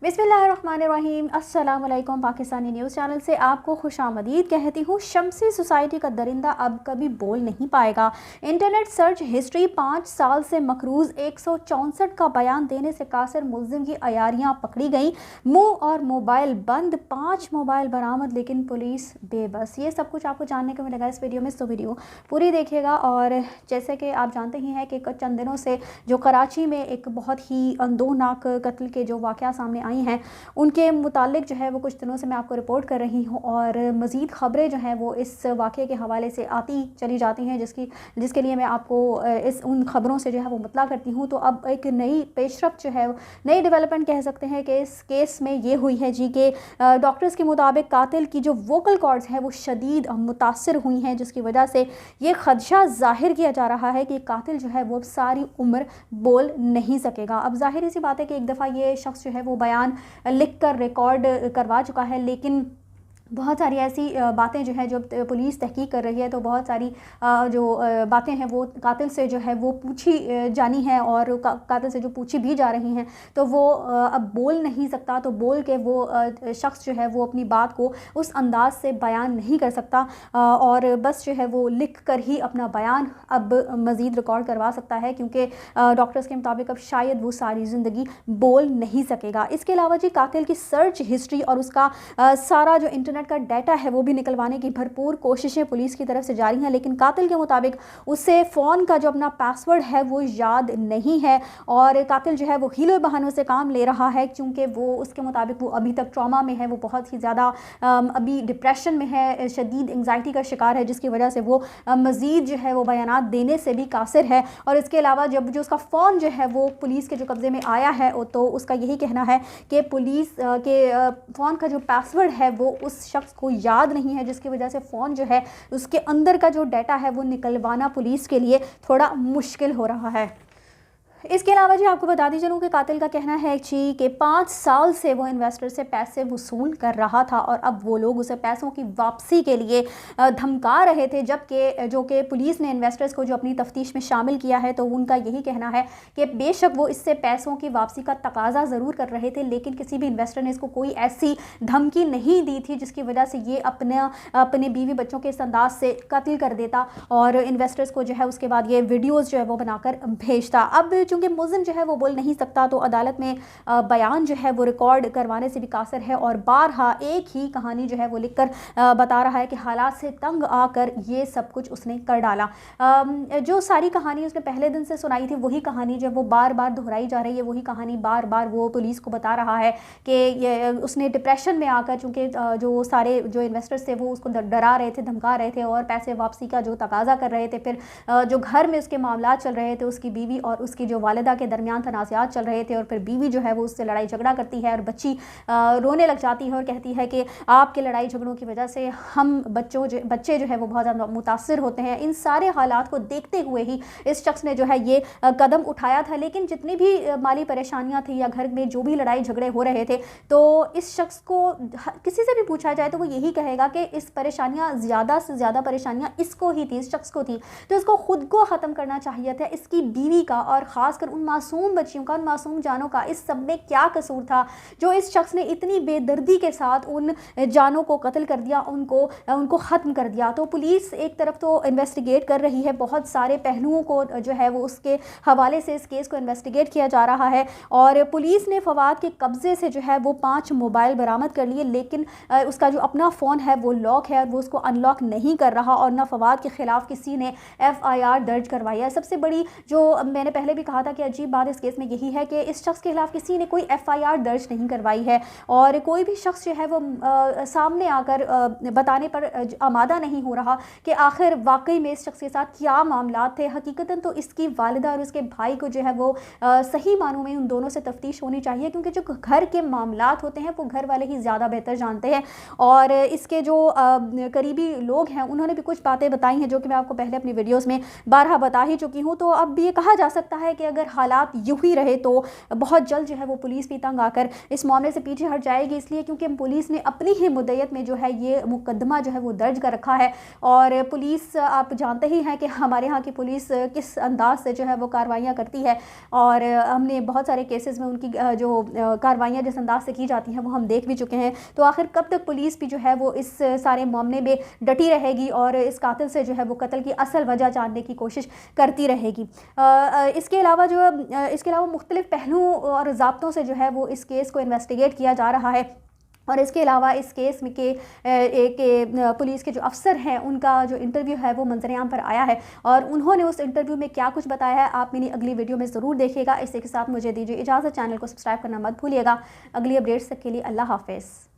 बिस्मिल्लाहिर्रहमानिर्रहीम। अस्सलाम वालेकुम। पाकिस्तानी न्यूज़ चैनल से आपको खुशामदीद कहती हूँ। शमसी सोसाइटी का दरिंदा अब कभी बोल नहीं पाएगा। इंटरनेट सर्च हिस्ट्री 5 साल से मकरूज़ 164 का बयान देने से कासिर मुल्ज़िम की अयारियाँ पकड़ी गई। मुंह और मोबाइल बंद, 5 मोबाइल बरामद, लेकिन पुलिस बेबस। ये सब कुछ आपको जानने को मिलेगा इस वीडियो में, तो वीडियो पूरी देखिएगा। और जैसे कि आप जानते ही हैं कि चंद दिनों से जो कराची में एक बहुत ही अंदोनाक कत्ल के जो वाक़या सामने आई हैं, उनके मुतालिक जो है वो कुछ दिनों से मैं आपको रिपोर्ट कर रही हूँ और मज़ीद ख़बरें जो हैं वो इस वाक़े के हवाले से आती चली जाती हैं, जिसके लिए मैं आपको उन ख़बरों से जो है वो मुतला करती हूँ। तो अब एक नई पेशरफ्त जो है, नई डेवलपमेंट कह सकते हैं कि इस केस में ये हुई है जी कि डॉक्टर्स के मुताबिक कातिल की जो वोकल कॉर्ड्स हैं वो शदीद मुतासर हुई हैं, जिसकी वजह से ये खदशा ज़ाहिर किया जा रहा है कि कातिल जो है वो सारी उम्र बोल नहीं सकेगा। अब ज़ाहिर सी बात है कि एक दफ़ा ये शख्स जो है वो बयान लिख कर रिकॉर्ड करवा चुका है, लेकिन बहुत सारी ऐसी बातें जो है, जो पुलिस तहकीक कर रही है, तो बहुत सारी जो बातें हैं वो कातिल से जो है वो पूछी जानी है और कातिल से जो पूछी भी जा रही हैं, तो वो अब बोल नहीं सकता। तो बोल के वो शख्स जो है वो अपनी बात को उस अंदाज से बयान नहीं कर सकता और बस जो है वो लिख कर ही अपना बयान अब मज़ीद रिकॉर्ड करवा सकता है, क्योंकि डॉक्टर्स के मुताबिक अब शायद वो सारी ज़िंदगी बोल नहीं सकेगा। इसके अलावा जी कातिल की सर्च हिस्ट्री और उसका सारा जो इंटरनेट का डाटा है वो भी निकलवाने की भरपूर कोशिशें पुलिस की तरफ से जारी हैं, लेकिन कातिल के मुताबिक उसे फ़ोन का जो अपना पासवर्ड है वो याद नहीं है और कातिल जो है वो हीलो बहानों से काम ले रहा है, क्योंकि वो उसके मुताबिक वो अभी तक ट्रॉमा में है, वो बहुत ही ज़्यादा अभी डिप्रेशन में है, शदीद एंग्जाइटी का शिकार है, जिसकी वजह से वो मज़ीद जो है वो बयानात देने से भी कासिर है। और इसके अलावा जब जो उसका फ़ोन जो है वो पुलिस के जो कब्ज़े में आया है, तो उसका यही कहना है कि पुलिस के फ़ोन का जो पासवर्ड है वो उस शख्स को याद नहीं है, जिसकी वजह से फ़ोन जो है उसके अंदर का जो डाटा है वो निकलवाना पुलिस के लिए थोड़ा मुश्किल हो रहा है। इसके अलावा जी आपको बता दी चलूँ कि कातिल का कहना है जी कि 5 साल से वो इन्वेस्टर से पैसे वसूल कर रहा था और अब वो लोग उसे पैसों की वापसी के लिए धमका रहे थे, जबकि जो कि पुलिस ने इन्वेस्टर्स को जो अपनी तफ्तीश में शामिल किया है, तो उनका यही कहना है कि बेशक वो इससे पैसों की वापसी का तकाजा ज़रूर कर रहे थे, लेकिन किसी भी इन्वेस्टर ने इसको कोई ऐसी धमकी नहीं दी थी जिसकी वजह से ये अपने बीवी बच्चों के इस अंदाज से कत्ल कर देता और इन्वेस्टर्स को जो है उसके बाद ये वीडियोज़ जो है वो बनाकर भेजता। अब चूँकि मुल्ज़िम जो है वो बोल नहीं सकता, तो अदालत में बयान जो है वो रिकॉर्ड करवाने से भी कासिर है और बारहा एक ही कहानी जो है वो लिखकर बता रहा है कि हालात से तंग आकर ये सब कुछ उसने कर डाला। जो सारी कहानी उसने पहले दिन से सुनाई थी, वही कहानी जो वो बार बार दोहराई जा रही है, वही कहानी बार बार वो पुलिस को बता रहा है कि उसने डिप्रेशन में आकर, चूँकि जो सारे जो इन्वेस्टर्स थे वो उसको डरा रहे थे, धमका रहे थे और पैसे वापसी का जो तकाजा कर रहे थे, फिर जो घर में उसके मामला चल रहे थे, उसकी बीवी और उसकी जो वालिदा के दरमियान तनाज़ात चल रहे थे और फिर बीवी जो है वो उससे लड़ाई झगड़ा करती है और बच्ची रोने लग जाती है और कहती है कि आपके लड़ाई झगड़ों की वजह से हम बच्चे जो है वो बहुत ज़्यादा मुतासिर होते हैं। इन सारे हालात को देखते हुए ही इस शख्स ने जो है ये कदम उठाया था, लेकिन जितनी भी माली परेशानियाँ थी या घर में जो भी लड़ाई झगड़े हो रहे थे, तो इस शख्स को किसी से भी पूछा जाए तो वो यही कहेगा कि इस परेशानियाँ ज़्यादा से ज़्यादा परेशानियाँ इसको ही थी, इस शख्स को थी, तो इसको खुद को ख़त्म करना चाहिए था। इसकी बीवी का और ख़ासकर उन मासूम बच्चियों का, उन मासूम जानों का इस सब में क्या कसूर था जो इस शख्स ने इतनी बेदर्दी के साथ उन जानों को कत्ल कर दिया, उनको ख़त्म कर दिया। तो पुलिस एक तरफ तो इन्वेस्टिगेट कर रही है, बहुत सारे पहलुओं को जो है वो उसके हवाले से इस केस को इन्वेस्टिगेट किया जा रहा है और पुलिस ने फवाद के कब्ज़े से जो है वो 5 मोबाइल बरामद कर लिए, लेकिन उसका जो अपना फ़ोन है वो लॉक है और वो उसको अनलॉक नहीं कर रहा और ना फवाद के ख़िलाफ़ किसी ने FIR दर्ज करवाई है। सबसे बड़ी जो मैंने पहले भी कहा था कि अजीब बात इस केस में यही है कि इस शख्स के खिलाफ किसी ने कोई FIR दर्ज नहीं करवाई है और कोई भी शख्स जो है वो सामने आकर बताने पर आमादा नहीं हो रहा कि आखिर वाकई में इस शख्स के साथ क्या मामला थे। हकीकतन तो इसकी वालिदा और उसके भाई को जो है वो सही मानों में उन दोनों से तफ्तीश होनी चाहिए, क्योंकि जो घर के मामलात होते हैं वो घर वाले ही ज़्यादा बेहतर जानते हैं और इसके जो करीबी लोग हैं उन्होंने भी कुछ बातें बताई हैं जो कि मैं आपको पहले अपनी वीडियोज़ में बारहा बता ही चुकी हूँ। तो अब ये कहा जा सकता है कि अगर हालात यूं ही रहे तो बहुत जल्द जो है वो पुलिस भी तंग आकर इस मामले से पीछे हट जाएगी, इसलिए क्योंकि पुलिस ने अपनी ही मुद्दत में जो है ये मुकदमा जो है वो दर्ज कर रखा है। और पुलिस आप जानते ही हैं कि हमारे यहाँ की पुलिस किस अंदाज से जो है वो कार्रवाइयाँ करती है, और हमने बहुत सारे केसेस में उनकी जो कार्रवाइयाँ जिस अंदाज से की जाती हैं वो हम देख भी चुके हैं। तो आखिर कब तक पुलिस भी जो है वो इस सारे मामले में डटी रहेगी और इस कातिल से जो है वो कत्ल की असल वजह जानने की कोशिश करती रहेगी। इसके अलावा मुख्तलिफ पहलुओं और ज़ाब्तों से जो है वो इस केस को इन्वेस्टिगेट किया जा रहा है। और इसके अलावा इस केस में के पुलिस के जो अफसर हैं उनका जो इंटरव्यू है वो मंजरेआम पर आया है, और उन्होंने उस इंटरव्यू में क्या कुछ बताया है आप मेरी अगली वीडियो में ज़रूर देखिएगा। इसी के साथ मुझे दीजिए इजाज़त, चैनल को सब्सक्राइब करना मत भूलिएगा। अगली अपडेट्स तक के लिए अल्लाह हाफ़िज़।